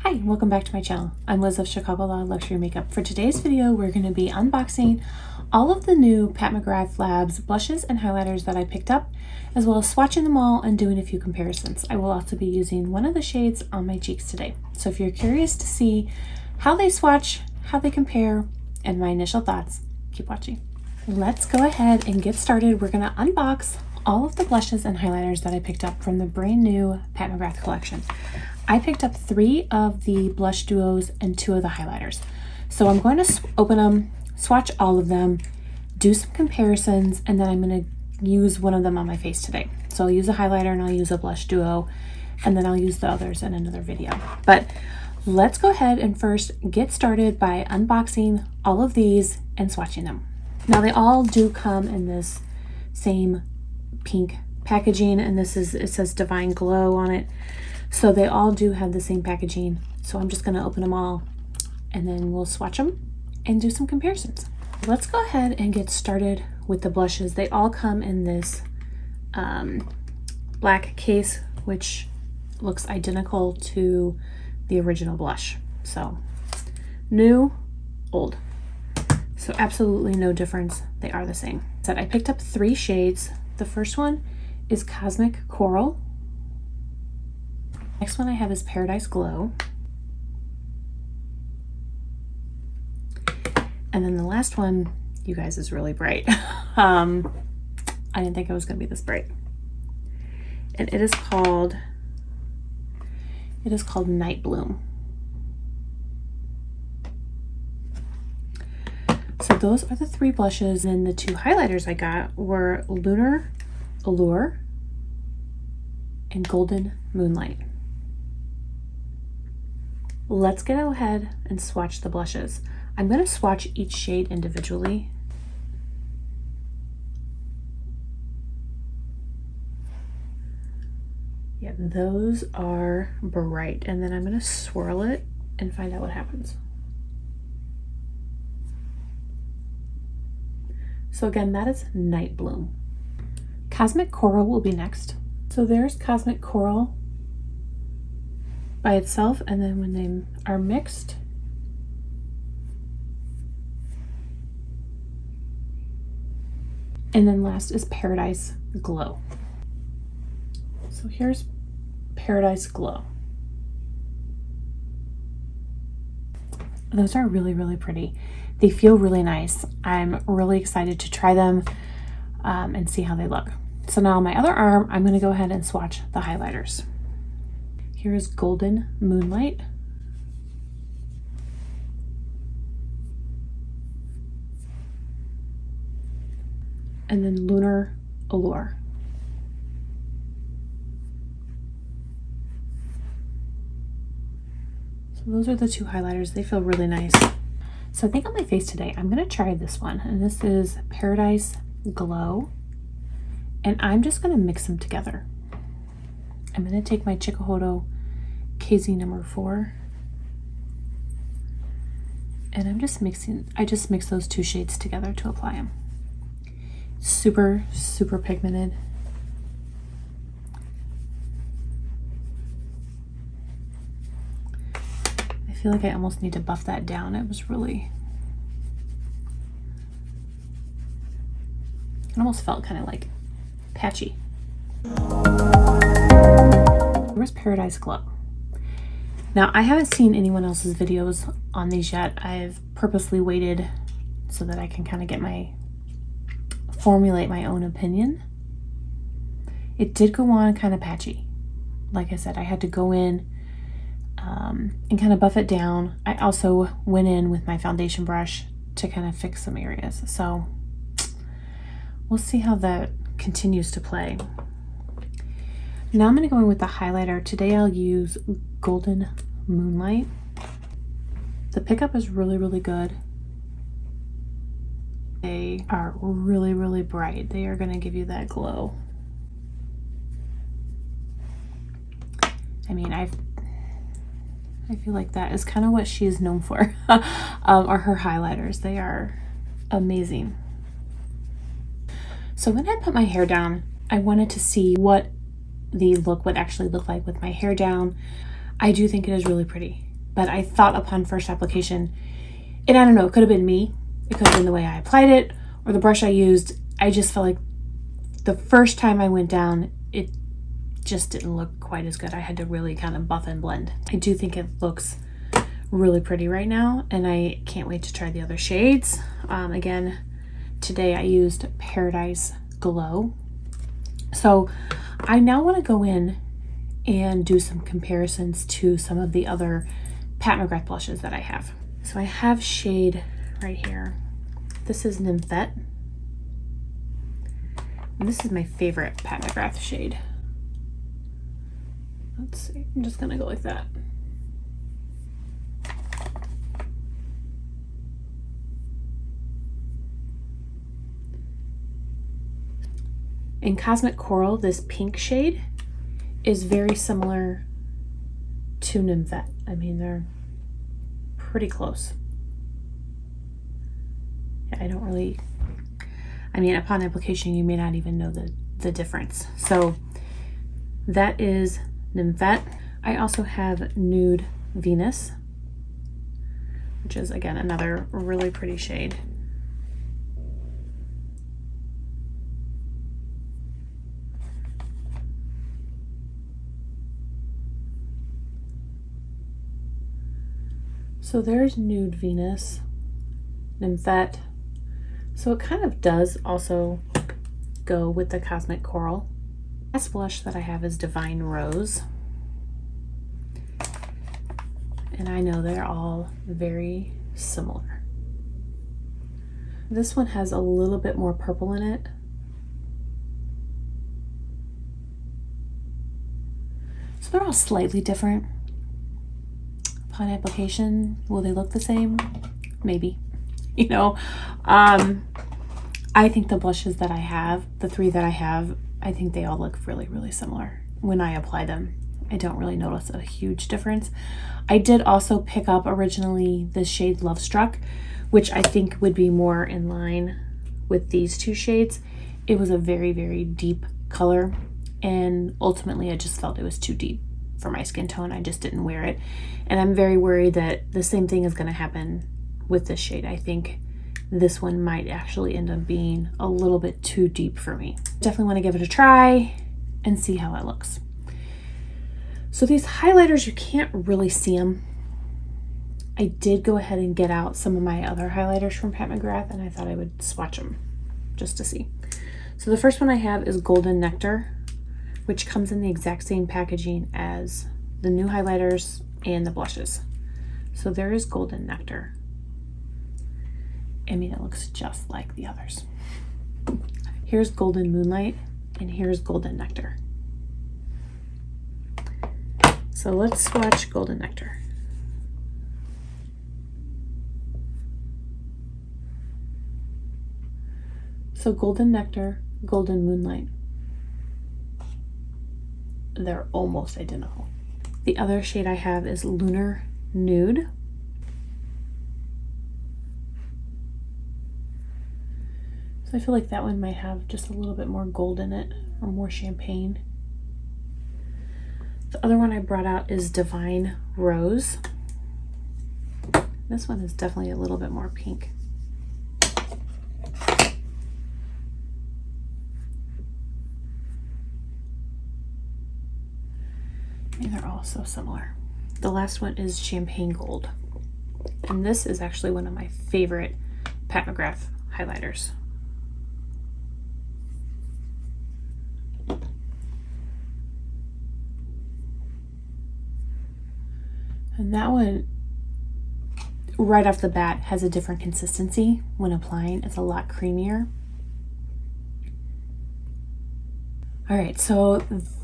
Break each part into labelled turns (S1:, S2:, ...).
S1: Hi, welcome back to my channel. I'm Liz of Chicago Law Luxury Makeup. For today's video, we're going to be unboxing all of the new Pat McGrath Labs blushes and highlighters that I picked up, as well as swatching them all and doing a few comparisons. I will also be using one of the shades on my cheeks today. So if you're curious to see how they swatch, how they compare, and my initial thoughts, keep watching. Let's go ahead and get started. We're going to unbox all of the blushes and highlighters that I picked up from the brand new Pat McGrath collection. I picked up 3 of the blush duos and 2 of the highlighters. So I'm going to open them, swatch all of them, do some comparisons, and then I'm going to use one of them on my face today. So I'll use a highlighter and I'll use a blush duo, and then I'll use the others in another video. But let's go ahead and first get started by unboxing all of these and swatching them. Now they all do come in this same pink packaging, and it says Divine Glow on it. So they all do have the same packaging. So I'm just going to open them all and then we'll swatch them and do some comparisons. Let's go ahead and get started with the blushes. They all come in this black case, which looks identical to the original blush. So new, old. So absolutely no difference. They are the same. So I picked up 3 shades. The first one is Cosmic Coral. Next one I have is Paradise Glow. And then the last one, you guys, is really bright. I didn't think it was going to be this bright. And it is called Night Bloom. So those are the 3 blushes, and the 2 highlighters I got were Lunar Allure and Golden Moonlight. Let's go ahead and swatch the blushes. I'm going to swatch each shade individually. Yeah, those are bright. And then I'm going to swirl it and find out what happens. So again, that is Night Bloom. Cosmic Coral will be next. So there's Cosmic Coral by itself, and then when they are mixed, and then last is Paradise Glow. So here's Paradise Glow. Those are really, really pretty. They feel really nice. I'm really excited to try them and see how they look. So now on my other arm, I'm going to go ahead and swatch the highlighters. Here is Golden Moonlight. And then Lunar Allure. So those are the 2 highlighters. They feel really nice. So I think on my face today, I'm going to try this one. And this is Paradise Glow. And I'm just going to mix them together. I'm going to take my Chikuhodo KZ number 4, and I'm just mixing, I just mix those 2 shades together to apply them. Super, super pigmented. I feel like I almost need to buff that down. It was really, it almost felt kind of like patchy. Where's Paradise Glow? Now, I haven't seen anyone else's videos on these yet. I've purposely waited so that I can kind of formulate my own opinion. It did go on kind of patchy. Like I said, I had to go in and kind of buff it down. I also went in with my foundation brush to kind of fix some areas. So we'll see how that continues to play. Now I'm going to go in with the highlighter. Today I'll use Golden Moonlight. The pickup is really, really good. They are really, really bright. They are going to give you that glow. I mean, I feel like that is kind of what she is known for, are her highlighters. They are amazing. So when I put my hair down, I wanted to see what the look would actually look like with my hair down. I do think it is really pretty. but I thought upon first application, and I don't know, it could have been me. It could have been the way I applied it or the brush I used. I just felt like the first time I went down, it just didn't look quite as good. I had to really kind of buff and blend. I do think it looks really pretty right now, and I can't wait to try the other shades. Again, today I used Paradise Glow. So I now want to go in and do some comparisons to some of the other Pat McGrath blushes that I have. So I have shade right here. This is Nymphet. And this is my favorite Pat McGrath shade. Let's see, I'm just gonna go like that. In Cosmic Coral, this pink shade is very similar to Nymphet. I mean, they're pretty close. I don't really, I mean, upon application, you may not even know the difference. So that is Nymphet. I also have Nude Venus, which is, again, another really pretty shade. So there's Nude Venus, Nymphet. So it kind of does also go with the Cosmic Coral. The last blush that I have is Divine Rose. And I know they're all very similar. This one has a little bit more purple in it. So they're all slightly different. Upon application, will they look the same? Maybe. You know, I think the blushes that I have, the three that I have, I think they all look really, really similar when I apply them. I don't really notice a huge difference. I did also pick up originally the shade Love Struck, which I think would be more in line with these two shades. It was a very, very deep color, and ultimately I just felt it was too deep for my skin tone. I just didn't wear it. And I'm very worried that the same thing is going to happen with this shade. I think this one might actually end up being a little bit too deep for me. Definitely want to give it a try and see how it looks. So these highlighters, you can't really see them. I did go ahead and get out some of my other highlighters from Pat McGrath, and I thought I would swatch them just to see. So the first one I have is Golden Nectar, which comes in the exact same packaging as the new highlighters and the blushes. So there is Golden Nectar. I mean, it looks just like the others. Here's Golden Moonlight, and here's Golden Nectar. So let's swatch Golden Nectar. So Golden Nectar, Golden Moonlight. They're almost identical. The other shade I have is Lunar Nude. So I feel like that one might have just a little bit more gold in it, or more champagne. The other one I brought out is Divine Rose. This one is definitely a little bit more pink. And they're all so similar. The last one is Champagne Gold. And this is actually one of my favorite Pat McGrath highlighters. And that one, right off the bat, has a different consistency when applying. It's a lot creamier. All right, so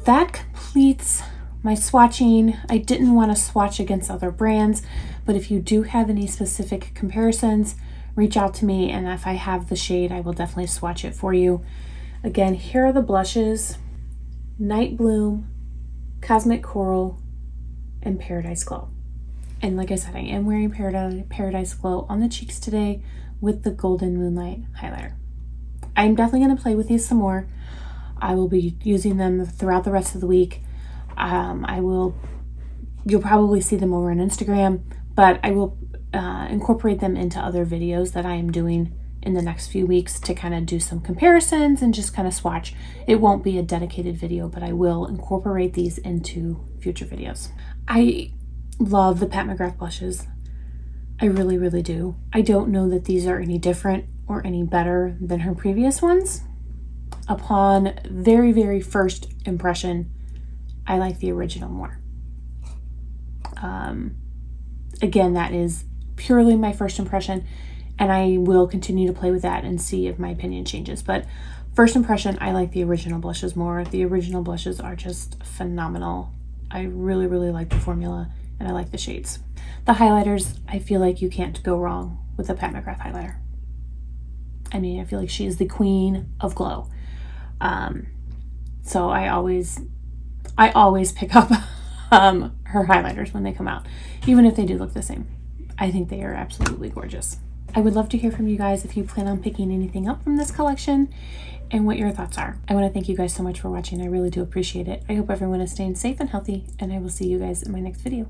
S1: that completes my swatching. I didn't want to swatch against other brands, but if you do have any specific comparisons, reach out to me, and if I have the shade, I will definitely swatch it for you. Again, here are the blushes: Night Bloom, Cosmic Coral, and Paradise Glow. And like I said, I am wearing Paradise Glow on the cheeks today with the Golden Moonlight highlighter. I'm definitely going to play with these some more. I will be using them throughout the rest of the week. I will You'll probably see them over on Instagram, but I will incorporate them into other videos that I am doing in the next few weeks to kind of do some comparisons and just kind of swatch. It won't be a dedicated video, but I will incorporate these into future videos. I love the Pat McGrath blushes. I really, really do. I don't know that these are any different or any better than her previous ones. Upon very, very first impression, I like the original more. Again, that is purely my first impression, and I will continue to play with that and see if my opinion changes. But first impression, I like the original blushes more. The original blushes are just phenomenal. I really, really like the formula, and I like the shades. The highlighters, I feel like you can't go wrong with a Pat McGrath highlighter. I mean, I feel like she is the queen of glow. So I always pick up her highlighters when they come out, even if they do look the same. I think they are absolutely gorgeous. I would love to hear from you guys if you plan on picking anything up from this collection and what your thoughts are. I want to thank you guys so much for watching. I really do appreciate it. I hope everyone is staying safe and healthy, and I will see you guys in my next video.